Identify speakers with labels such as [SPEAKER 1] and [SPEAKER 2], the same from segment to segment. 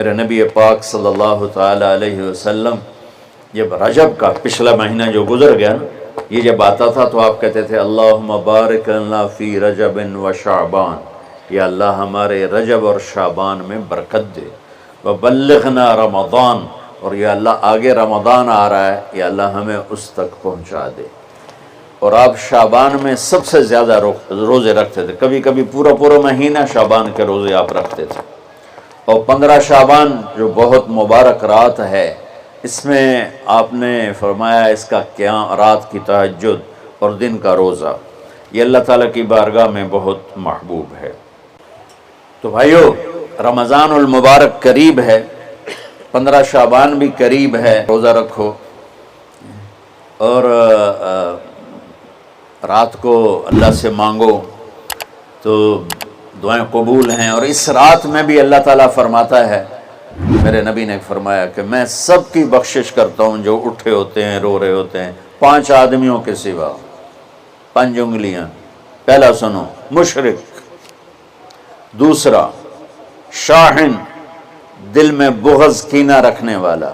[SPEAKER 1] میرے نبی پاک صلی اللہ تعالی علیہ وسلم جب رجب کا پچھلا مہینہ جو گزر گیا نا، یہ جب آتا تھا تو آپ کہتے تھے اللہم بارک لنا فی رجب و شعبان، یا اللہ ہمارے رجب اور شعبان میں برکت دے، وبلغنا رمضان، اور یا اللہ آگے رمضان آ رہا ہے، یا اللہ ہمیں اس تک پہنچا دے۔ اور آپ شعبان میں سب سے زیادہ روزے رکھتے تھے، کبھی کبھی پورا مہینہ شعبان کے روزے آپ رکھتے تھے۔ اور 15 شعبان جو بہت مبارک رات ہے، اس میں آپ نے فرمایا اس کا قیام، رات کی تہجد اور دن کا روزہ، یہ اللہ تعالیٰ کی بارگاہ میں بہت محبوب ہے۔ تو بھائیو، رمضان المبارک قریب ہے، 15 شعبان بھی قریب ہے، روزہ رکھو اور رات کو اللہ سے مانگو تو دعائیں قبول ہیں۔ اور اس رات میں بھی اللہ تعالیٰ فرماتا ہے، میرے نبی نے فرمایا کہ میں سب کی بخشش کرتا ہوں جو اٹھے ہوتے ہیں، رو رہے ہوتے ہیں، 5 آدمیوں کے سوا، 5 انگلیاں۔ پہلا سنو، مشرک، دوسرا شاحن، دل میں بغض کینہ رکھنے والا،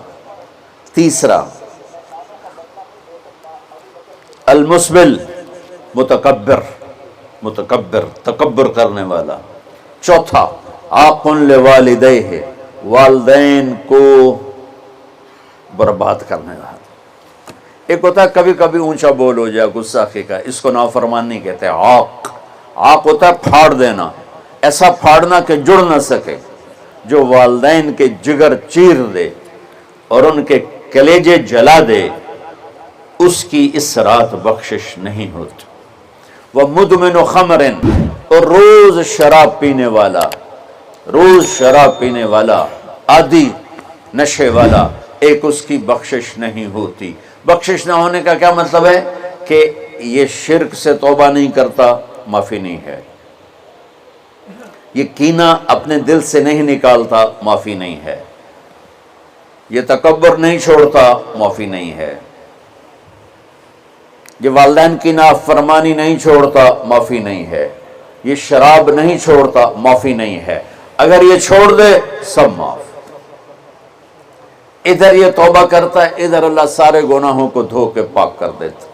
[SPEAKER 1] تیسرا المسبل، متکبر، تکبر کرنے والا، چوتھا عاق لوالدیہ، والدین کو برباد کرنے والا۔ ایک ہوتا ہے کبھی کبھی اونچا بول ہو جائے، گستاخی کا، اس کو نافرمان نہیں کہتے، عاق۔ عاق ہوتا ہے پھاڑ دینا، ایسا پھاڑنا کہ جڑ نہ سکے، جو والدین کے جگر چیر دے اور ان کے کلیجے جلا دے، اس کی اس رات بخشش نہیں ہوتی۔ وَمُدْمِنُ خَمْرٍ، اور روز شراب پینے والا، عادی نشے والا، ایک اس کی بخشش نہیں ہوتی۔ بخشش نہ ہونے کا کیا مطلب ہے؟ کہ یہ شرک سے توبہ نہیں کرتا، معافی نہیں ہے، یہ کینہ اپنے دل سے نہیں نکالتا، معافی نہیں ہے، یہ تکبر نہیں چھوڑتا، معافی نہیں ہے، یہ والدین کی نافرمانی نہیں چھوڑتا، معافی نہیں ہے، یہ شراب نہیں چھوڑتا، معافی نہیں ہے۔ اگر یہ چھوڑ دے سب معاف۔ ادھر یہ توبہ کرتا ہے، ادھر اللہ سارے گناہوں کو دھو کے پاک کر دیتا۔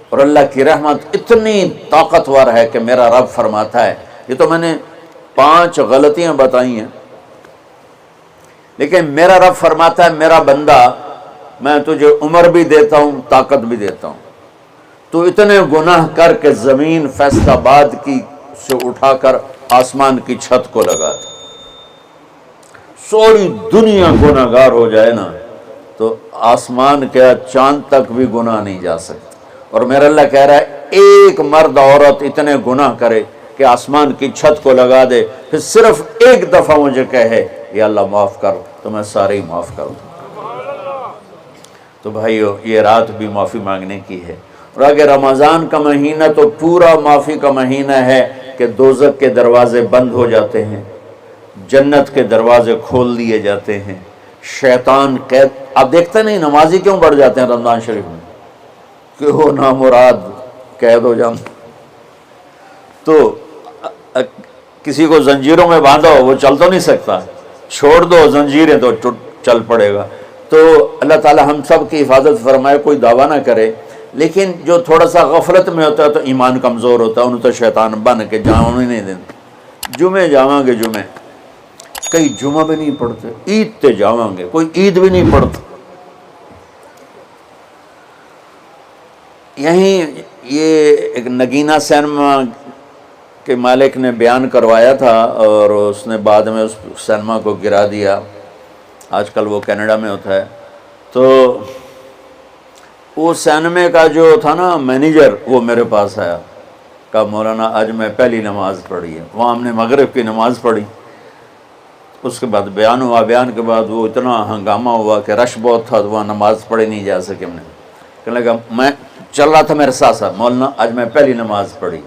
[SPEAKER 1] اور اللہ کی رحمت اتنی طاقتور ہے کہ میرا رب فرماتا ہے، یہ تو میں نے 5 غلطیاں بتائی ہیں، لیکن میرا رب فرماتا ہے میرا بندہ، میں تجھے عمر بھی دیتا ہوں، طاقت بھی دیتا ہوں، تو اتنے گناہ کر کے زمین فیصل آباد کی سے اٹھا کر آسمان کی چھت کو لگا دے، سوری دنیا گناہ گار ہو جائے نا تو آسمان کیا چاند تک بھی گناہ نہیں جا سکتا۔ اور میرا اللہ کہہ رہا ہے ایک مرد عورت اتنے گناہ کرے کہ آسمان کی چھت کو لگا دے، پھر صرف ایک دفعہ مجھے کہے یا اللہ معاف کر، تو میں سارے ہی معاف کر دوں۔ تو بھائیو، یہ رات بھی معافی مانگنے کی ہے۔ اور اگر رمضان کا مہینہ تو پورا معافی کا مہینہ ہے کہ دوزخ کے دروازے بند ہو جاتے ہیں، جنت کے دروازے کھول دیے جاتے ہیں، شیطان قید۔ آپ دیکھتے نہیں نمازی کیوں بڑھ جاتے ہیں رمضان شریف میں؟ کہ وہ نامراد قید ہو جاتے، تو کسی کو زنجیروں میں باندھو وہ چل تو نہیں سکتا، چھوڑ دو زنجیریں تو چل پڑے گا۔ تو اللہ تعالی ہم سب کی حفاظت فرمائے، کوئی دعویٰ نہ کرے، لیکن جو تھوڑا سا غفلت میں ہوتا ہے تو ایمان کمزور ہوتا ہے، انہوں تو شیطان بن کے جاؤں نہیں دیتے۔ جمعے جاؤں گے، جمعے کئی جمعہ بھی نہیں پڑھتے، عید تے جاؤں گے، کوئی عید بھی نہیں پڑھتا۔ یہیں یہ ایک نگینہ سینما کے مالک نے بیان کروایا تھا اور اس نے بعد میں اس سینما کو گرا دیا، آج کل وہ کینیڈا میں ہوتا ہے۔ تو وہ سینمے کا جو تھا نا مینیجر، وہ میرے پاس آیا، کہا مولانا آج میں پہلی نماز پڑھی ہے۔ وہاں ہم نے مغرب کی نماز پڑھی، اس کے بعد بیان ہوا، بیان کے بعد وہ اتنا ہنگامہ ہوا کہ رش بہت تھا، تو وہاں نماز پڑھی نہیں جا سکے۔ ہم نے کہنے لگا، میں چل رہا تھا میرے ساتھ ساتھ، مولانا آج میں پہلی نماز پڑھی۔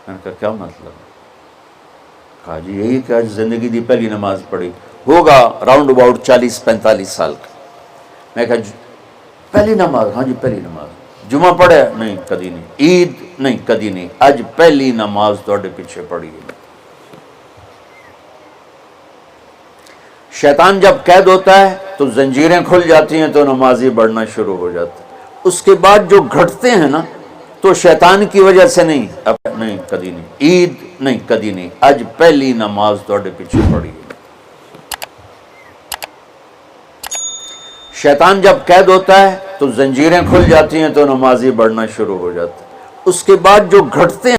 [SPEAKER 1] میں نے کہا کیا مطلب؟ کہا جی یہی کہ آج زندگی دی پہلی نماز پڑھی، ہوگا راؤنڈ اباؤٹ 40-45 سال کا۔ میں کہا پہلی نماز؟ ہاں جی پہلی نماز۔ جمعہ پڑھے؟ نہیں کدی نہیں۔ عید؟ نہیں کدی نہیں، اج پہلی نماز تواڈے پیچھے پڑھی ہے۔ شیطان جب قید ہوتا ہے تو زنجیریں کھل جاتی ہیں تو نمازی بڑھنا شروع ہو جاتا ہے۔ اس کے بعد جو گھٹتے ہیں نا تو شیطان کی وجہ سے نہیں، اب نہیں کدی نہیں، عید نہیں کدی نہیں، اج پہلی نماز توڑے پیچھے پڑی ہے۔ شیطان جب قید ہوتا ہے تو زنجیریں کھل جاتی ہیں تو نمازی بڑھنا شروع ہو جاتا ہے۔ اس کے بعد جو گھٹتے ہیں